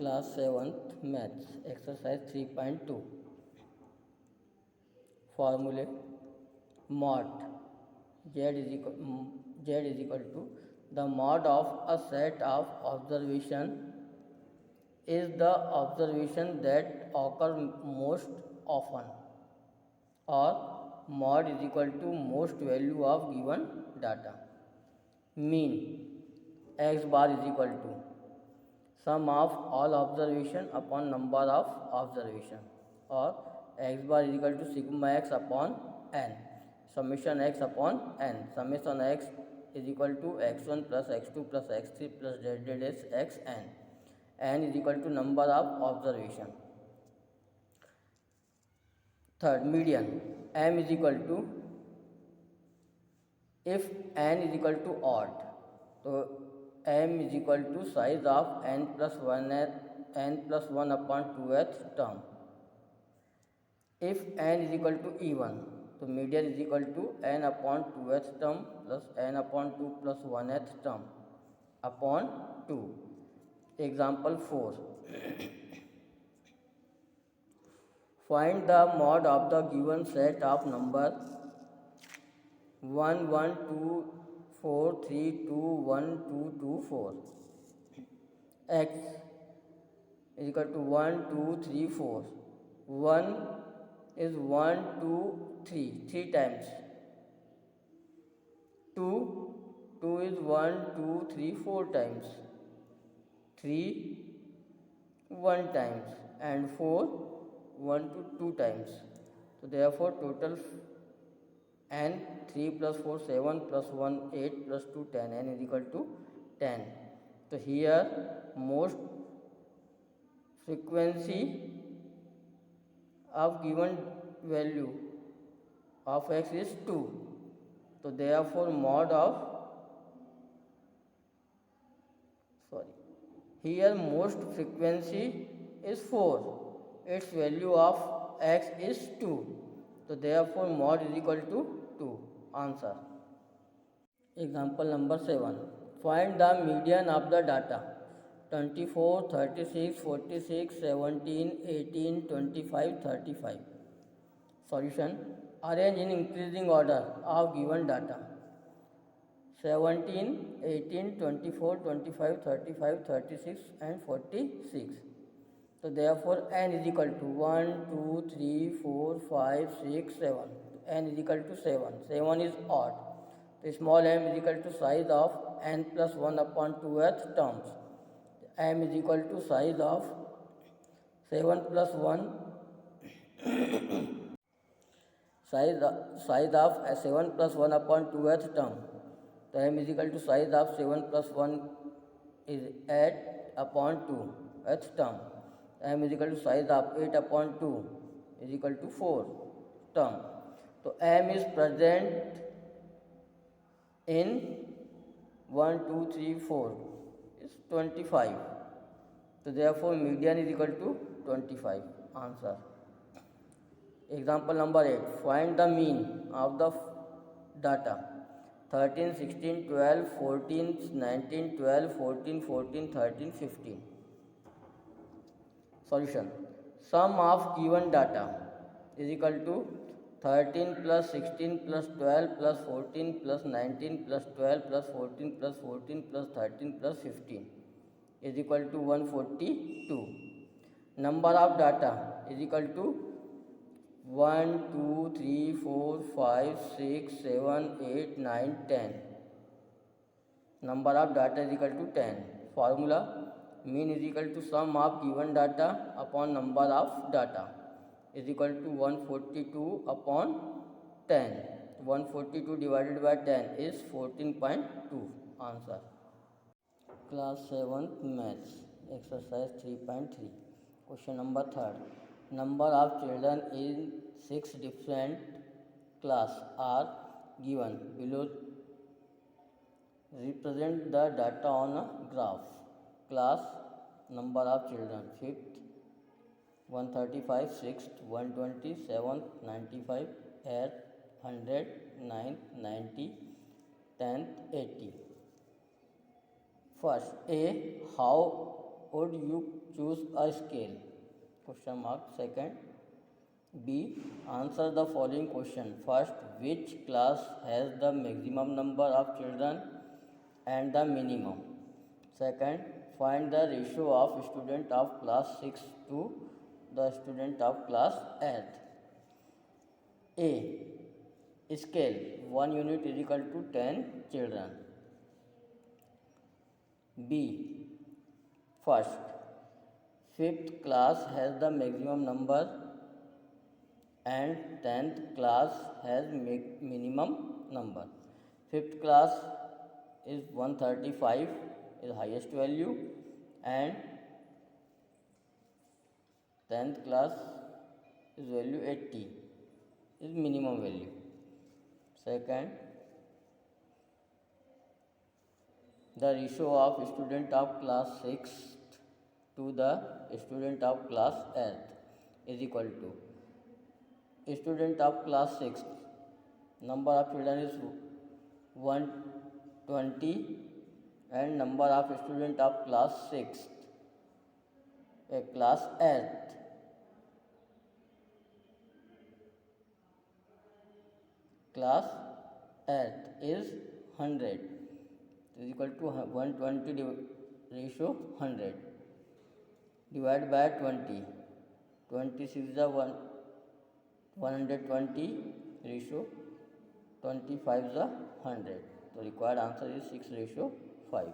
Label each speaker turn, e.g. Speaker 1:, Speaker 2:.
Speaker 1: Class 7th Maths Exercise 3.2 Formulae mod Z is equal to the mod of a set of observation is the observation that occur most often, or mod is equal to most value of given data. Mean x bar is equal to sum of all observation upon number of observation, or x bar is equal to sigma x upon n, summation x upon n. Summation x is equal to x1 plus x2 plus x3 plus z dash xn. N is equal to number of observation. Third, median m is equal to, if n is equal to odd, so m is equal to size of n plus 1 upon 2th term. If n is equal to even, so median is equal to n upon 2th term plus n upon 2 plus 1th term upon 2. Example 4. Find the mod of the given set of number 1 1 2 4 3 2 1 2 2 4. X is equal to 1 2 3 4. 1 is 1 2 3 3 times. 2 is 1 2 3 4 times. 3 1 times, and 4 1 to 2 times. So therefore total n 3 plus 4 7 plus 1 8 plus 2 10, n is equal to 10. So here most frequency of given value of x is 2. So therefore mod of here most frequency is 4. Its value of x is 2. So therefore mod is equal to 2. Answer. Example number 7. Find the median of the data 24, 36, 46, 17, 18, 25, 35. Solution. Arrange in increasing order of given data 17, 18, 24, 25, 35, 36 and 46. So therefore n is equal to 1, 2, 3, 4, 5, 6, 7. N is equal to 7. 7 is odd. So small m is equal to size of n plus 1 upon 2th terms. M is equal to size of 7 plus 1 size of 7 plus 1 upon 2th term. So m is equal to size of 7 plus 1 is 8 upon 2th term. M is equal to size of 8 upon 2 is equal to 4 term. So m is present in 1, 2, 3, 4 is 25. So therefore median is equal to 25. Answer. Example number 8. Find the mean of the data 13, 16, 12, 14, 19, 12, 14, 14, 13, 15. Solution. Sum of given data is equal to 13 plus 16 plus 12 plus 14 plus 19 plus 12 plus 14 plus 14 plus 13 plus 15 is equal to 142. Number of data is equal to 1, 2, 3, 4, 5, 6, 7, 8, 9, 10. Number of data is equal to 10. Formula. Mean is equal to sum of given data upon number of data is equal to 142 upon 10. 142 divided by 10 is 14.2. Answer. Class 7th Maths Exercise 3.3. Question number 3. Number of children in 6 different classes are given below. Represent the data on a graph. Class number of children 5th 135, 6th 120, 7th 95, 8th 100, 9th 90, 10th 80. First, A. How would you choose a scale? Question mark. Second, B. Answer the following question. First, which class has the maximum number of children and the minimum? Second, find the ratio of student of class 6 to the student of class 8. A. Scale 1 unit is equal to 10 children. B. First, fifth class has the maximum number and 10th class has minimum number. Fifth class is 135 is highest value and 10th class is value 80 is minimum value. Second, the ratio of student of class 6 to the student of class 8 is equal to student of class 6 number of children is 120 and number of student of class 6 class 8 class 8 is 100 is equal to 120 ratio 100 divided by 20. 26 is 120 ratio 25 is 100. The required answer is 6 ratio 5.